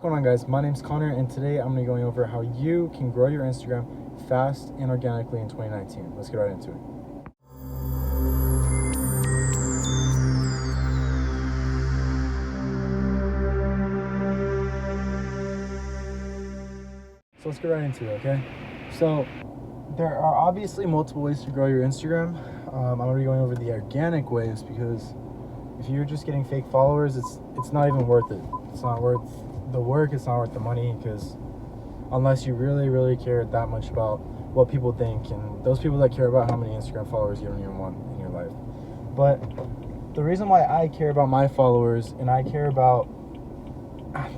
What's going on, guys? My name's Connor, and today I'm going to be going over how you can grow your Instagram fast and organically in 2019. Let's get right into it. So let's get right into it, okay? So there are obviously multiple ways to grow your Instagram. I'm going to be going over the organic ways because if you're just getting fake followers, it's not even worth it. It's not worth the work, it's not worth the money, because unless you really care that much about what people think, and those people that care about how many Instagram followers you don't even want in your life. But the reason why I care about my followers, and I care about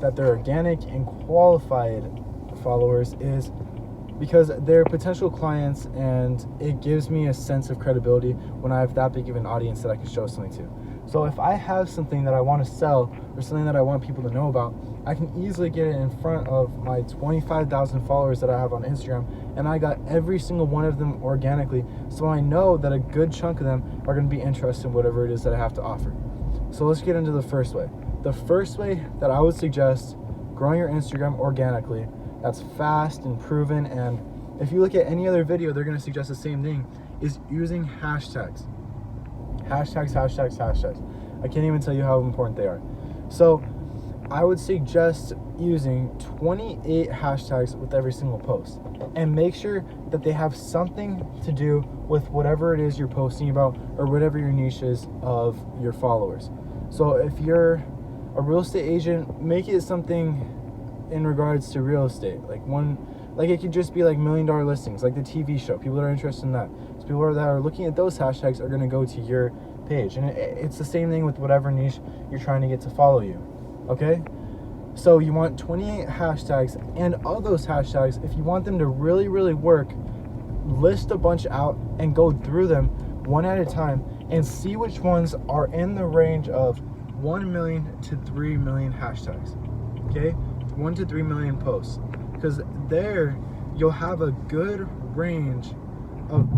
that they're organic and qualified followers, is because they're potential clients, and it gives me a sense of credibility when I have that big of an audience that I can show something to. So if I have something that I want to sell or something that I want people to know about, I can easily get it in front of my 25,000 followers that I have on Instagram, and I got every single one of them organically, so I know that a good chunk of them are going to be interested in whatever it is that I have to offer. So let's get into the first way. The first way that I would suggest growing your Instagram organically, that's fast and proven, and if you look at any other video, they're going to suggest the same thing, is using hashtags. Hashtags. I can't even tell you how important they are. So I would suggest using 28 hashtags with every single post, and make sure that they have something to do with whatever it is you're posting about, or whatever your niche is of your followers. So if you're a real estate agent, make it something in regards to real estate, like it could just be like $1 million listings, like the TV show. People that are interested in that, so people that are looking at those hashtags are going to go to your page, and it's the same thing with whatever niche you're trying to get to follow you. Okay, so you want 28 hashtags, and of those hashtags, if you want them to really work, list a bunch out and go through them one at a time and see which ones are in the range of 1 million to 3 million hashtags. Okay, 1 to 3 million posts, because there you'll have a good range of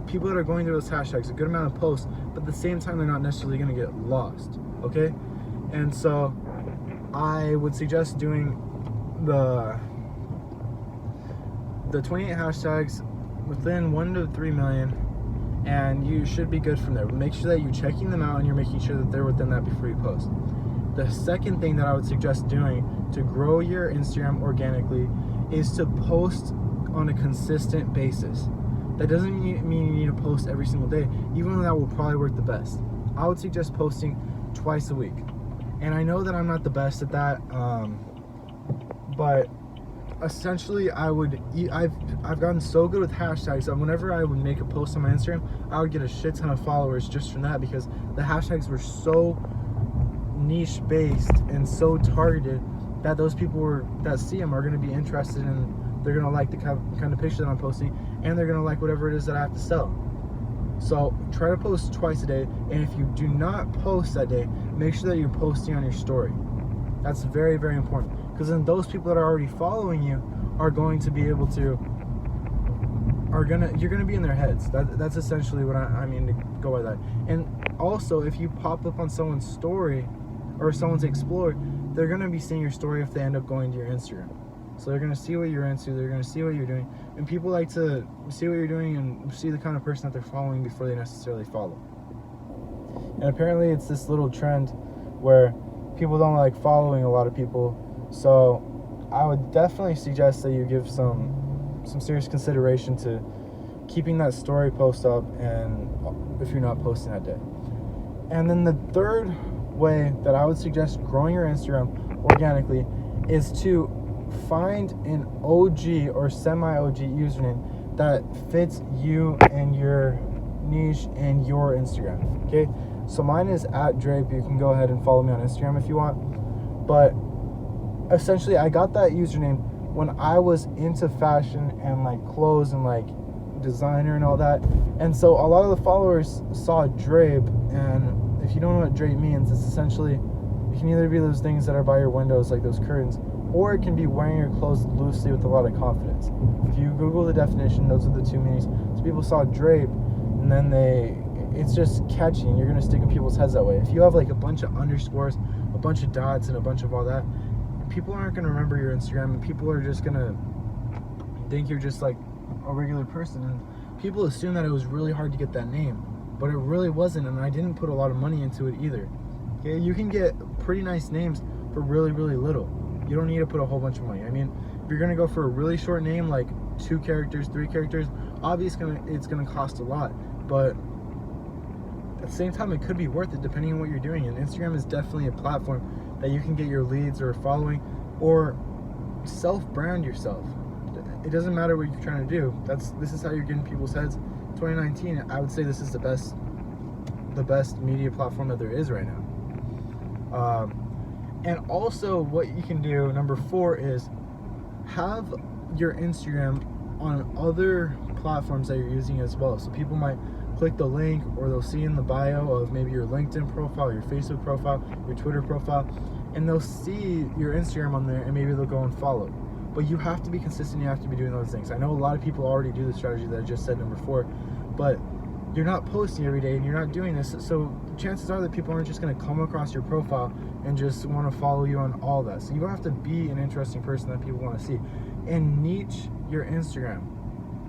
people that are going through those hashtags, a good amount of posts, but at the same time they're not necessarily going to get lost. Okay, and so I would suggest doing the 28 hashtags within 1 to 3 million, and you should be good from there. Make sure that you're checking them out and you're making sure that they're within that before you post. The second thing that I would suggest doing to grow your Instagram organically is to post on a consistent basis. That doesn't mean you need to post every single day, even though that will probably work the best. I would suggest posting twice a week. And I know that I'm not the best at that, but essentially I've gotten so good with hashtags that whenever I would make a post on my Instagram, I would get a shit ton of followers just from that, because the hashtags were so niche based and so targeted that those people that see them are going to be interested in. They're going to like the kind of picture that I'm posting, and they're going to like whatever it is that I have to sell. So try to post twice a day, and if you do not post that day, make sure that you're posting on your story. That's very important, because then those people that are already following you are going to be able to you're gonna be in their heads. That's essentially what I mean to go by that. And also, if you pop up on someone's story or someone's explore, they're gonna be seeing your story if they end up going to your Instagram. So they're gonna see what you're into, they're gonna see what you're doing, and people like to see what you're doing and see the kind of person that they're following before they necessarily follow. And apparently it's this little trend where people don't like following a lot of people. So I would definitely suggest that you give some serious consideration to keeping that story post up, and if you're not posting that day. And then the third way that I would suggest growing your Instagram organically is to find an OG or semi-OG username that fits you and your niche and your Instagram. Okay, so mine is @Drape. You can go ahead and follow me on Instagram if you want. But essentially, I got that username when I was into fashion and like clothes and like designer and all that. And so a lot of the followers saw Drape, and if you don't know what Drape means, it's essentially, it can either be those things that are by your windows, like those curtains, or it can be wearing your clothes loosely with a lot of confidence. If you Google the definition, those are the two meanings. So people saw Drape, and then it's just catchy, and you're gonna stick in people's heads that way. If you have like a bunch of underscores, a bunch of dots, and a bunch of all that, people aren't going to remember your Instagram, and people are just going to think you're just like a regular person, and people assume that it was really hard to get that name, but it really wasn't, and I didn't put a lot of money into it either. Okay, you can get pretty nice names for really, really little. You don't need to put a whole bunch of money. I mean, if you're going to go for a really short name, like 2 characters, 3 characters, obviously it's gonna cost a lot, but at the same time, it could be worth it depending on what you're doing. And Instagram is definitely a platform that you can get your leads or following, or self-brand yourself. It doesn't matter what you're trying to do. This is how you're getting people's heads. 2019, I would say this is the best media platform that there is right now. And also, what you can do, number 4, is have your Instagram on other platforms that you're using as well. So people might click the link, or they'll see in the bio of maybe your LinkedIn profile, your Facebook profile, your Twitter profile, and they'll see your Instagram on there, and maybe they'll go and follow. But you have to be consistent. You have to be doing those things. I know a lot of people already do the strategy that I just said, number 4, but you're not posting every day and you're not doing this. So chances are that people aren't just going to come across your profile and just want to follow you on all that. So you have to be an interesting person that people want to see, and niche your Instagram.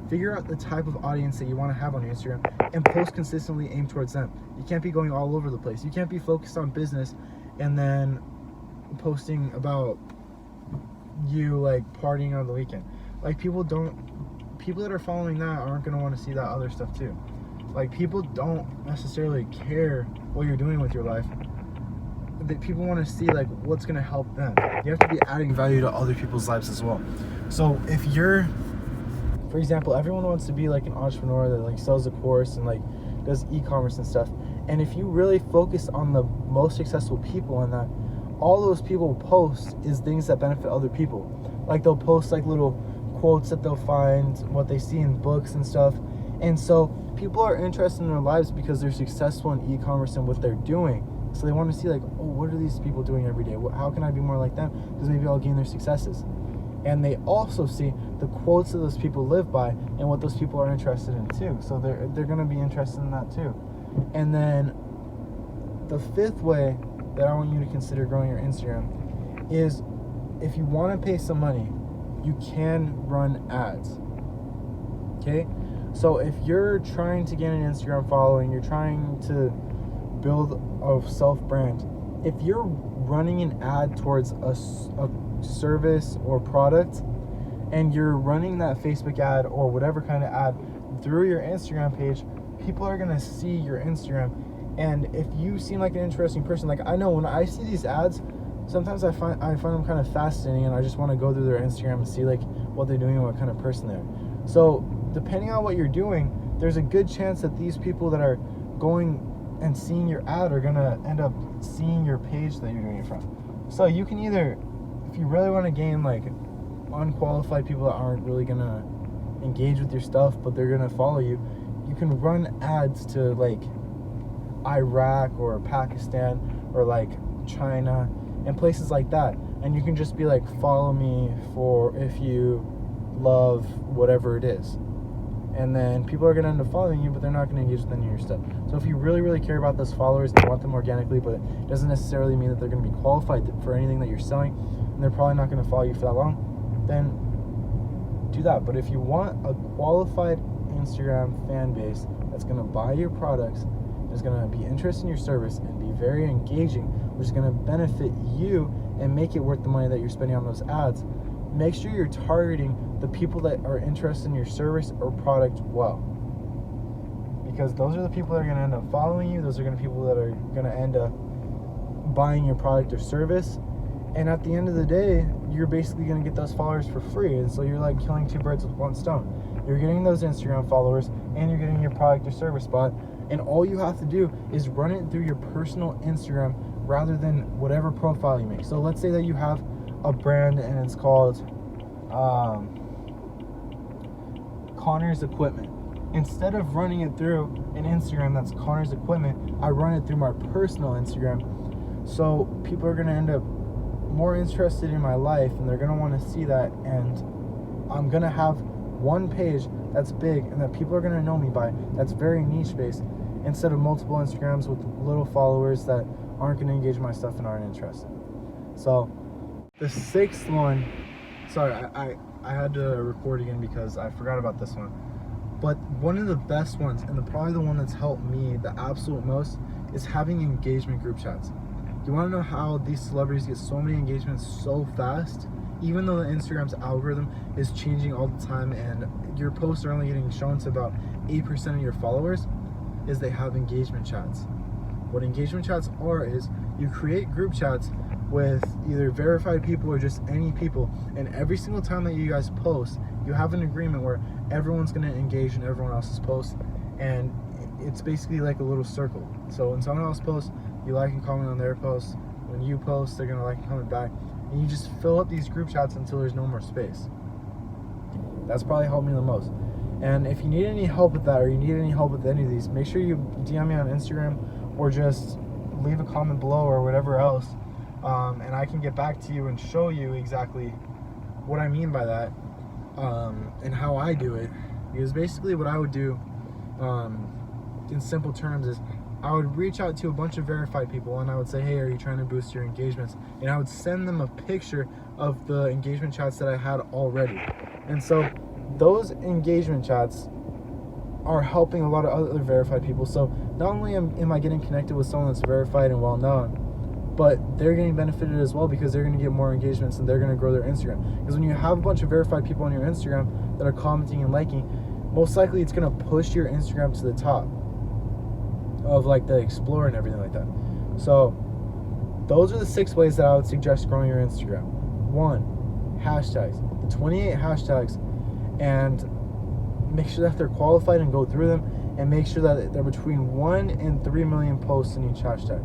Figure out the type of audience that you want to have on your Instagram and post consistently, aim towards them. You can't be going all over the place. You can't be focused on business and then posting about you like partying on the weekend. Like people that are following that aren't going to want to see that other stuff too. Like people don't necessarily care what you're doing with your life. That people want to see like what's going to help them. You have to be adding value to other people's lives as well. So if you're, for example, everyone wants to be like an entrepreneur that like sells a course and like does e-commerce and stuff. And if you really focus on the most successful people in that, all those people post is things that benefit other people. Like they'll post like little quotes that they'll find, what they see in books and stuff. And so people are interested in their lives because they're successful in e-commerce and what they're doing. So they want to see like, oh, what are these people doing every day? How can I be more like them? Because maybe I'll gain their successes. And they also see the quotes that those people live by and what those people are interested in too. So they're going to be interested in that too. And then the 5th way that I want you to consider growing your Instagram is, if you want to pay some money, you can run ads. Okay? So if you're trying to get an Instagram following, you're trying to build a self-brand, if you're running an ad towards a service or product, and you're running that Facebook ad or whatever kind of ad through your Instagram page, people are going to see your Instagram. And if you seem like an interesting person, like I know when I see these ads, sometimes I find them kind of fascinating, and I just want to go through their Instagram and see like what they're doing and what kind of person they're. So depending on what you're doing, there's a good chance that these people that are going and seeing your ad are going to end up seeing your page that you're doing it from. So you can either, if you really want to gain like unqualified people that aren't really going to engage with your stuff, but they're going to follow you, you can run ads to like Iraq or Pakistan or like China and places like that. And you can just be like, follow me for if you love whatever it is. And then people are going to end up following you, but they're not going to engage with any of your stuff. So if you really, really care about those followers, you want them organically, but it doesn't necessarily mean that they're going to be qualified for anything that you're selling, and they're probably not going to follow you for that long, then do that. But if you want a qualified Instagram fan base that's going to buy your products, is going to be interested in your service and be very engaging, which is going to benefit you and make it worth the money that you're spending on those ads, make sure you're targeting the people that are interested in your service or product well. Because those are the people that are going to end up following you. Those are going to be people that are going to end up buying your product or service. And at the end of the day, you're basically going to get those followers for free. And so you're like killing 2 birds with 1 stone. You're getting those Instagram followers and you're getting your product or service spot. And all you have to do is run it through your personal Instagram rather than whatever profile you make. So let's say that you have a brand and it's called Connor's Equipment. Instead of running it through an Instagram that's Connor's Equipment, I run it through my personal Instagram. So people are going to end up more interested in my life, and they're going to want to see that. And I'm going to have one page that's big and that people are going to know me by, that's very niche based, instead of multiple Instagrams with little followers that aren't going to engage my stuff and aren't interested. So The sixth one, sorry, I had to record again because I forgot about this one. But one of the best ones, and probably the one that's helped me the absolute most, is having engagement group chats. You want to know how these celebrities get so many engagements so fast? Even though the Instagram's algorithm is changing all the time and your posts are only getting shown to about 8% of your followers, is they have engagement chats. What engagement chats are is you create group chats with either verified people or just any people, and every single time that you guys post, you have an agreement where everyone's going to engage in everyone else's posts, and it's basically like a little circle. So when someone else posts, you like and comment on their posts. When you post, they're going to like and comment back, and you just fill up these group chats until there's no more space. That's probably helped me the most. And if you need any help with that, or you need any help with any of these, make sure you DM me on Instagram or just leave a comment below or whatever else, and I can get back to you and show you exactly what I mean by that, and how I do it. Because basically what I would do, in simple terms, is I would reach out to a bunch of verified people and I would say, hey, are you trying to boost your engagements? And I would send them a picture of the engagement chats that I had already. And so those engagement chats are helping a lot of other verified people. So not only am I getting connected with someone that's verified and well known, but they're getting benefited as well, because they're going to get more engagements and they're going to grow their Instagram. Because when you have a bunch of verified people on your Instagram that are commenting and liking, most likely it's going to push your Instagram to the top of like the Explorer and everything like that. So those are the 6 ways that I would suggest growing your Instagram. 1, hashtags. The 28 hashtags, and make sure that they're qualified and go through them, and make sure that they're between 1 and 3 million posts in each hashtag.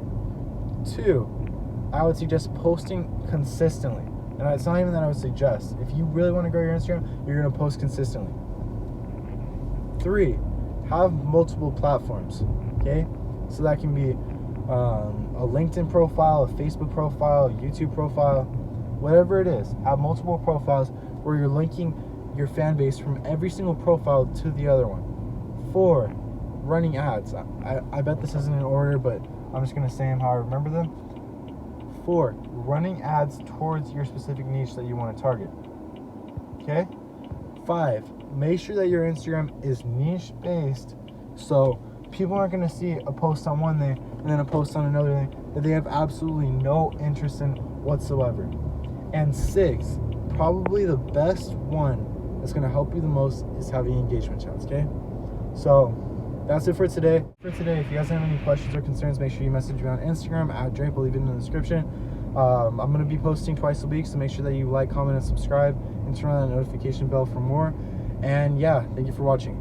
2, I would suggest posting consistently. And it's not even that I would suggest. If you really want to grow your Instagram, you're going to post consistently. 3, have multiple platforms. Okay? So that can be a LinkedIn profile, a Facebook profile, a YouTube profile, whatever it is. Have multiple profiles where you're linking your fan base from every single profile to the other one. 4, running ads. I bet this isn't in order, but I'm just going to say them how I remember them. 4, running ads towards your specific niche that you want to target. Okay? 5, make sure that your Instagram is niche based, so people aren't going to see a post on one thing and then a post on another thing that they have absolutely no interest in whatsoever. And 6, probably the best one that's going to help you the most is having engagement chats. Okay? So that's it for today. If you guys have any questions or concerns, make sure you message me on Instagram at Drake. I'll leave it in the description. I'm going to be posting twice a week, so make sure that you like, comment, and subscribe, and turn on that notification bell for more. And yeah, thank you for watching.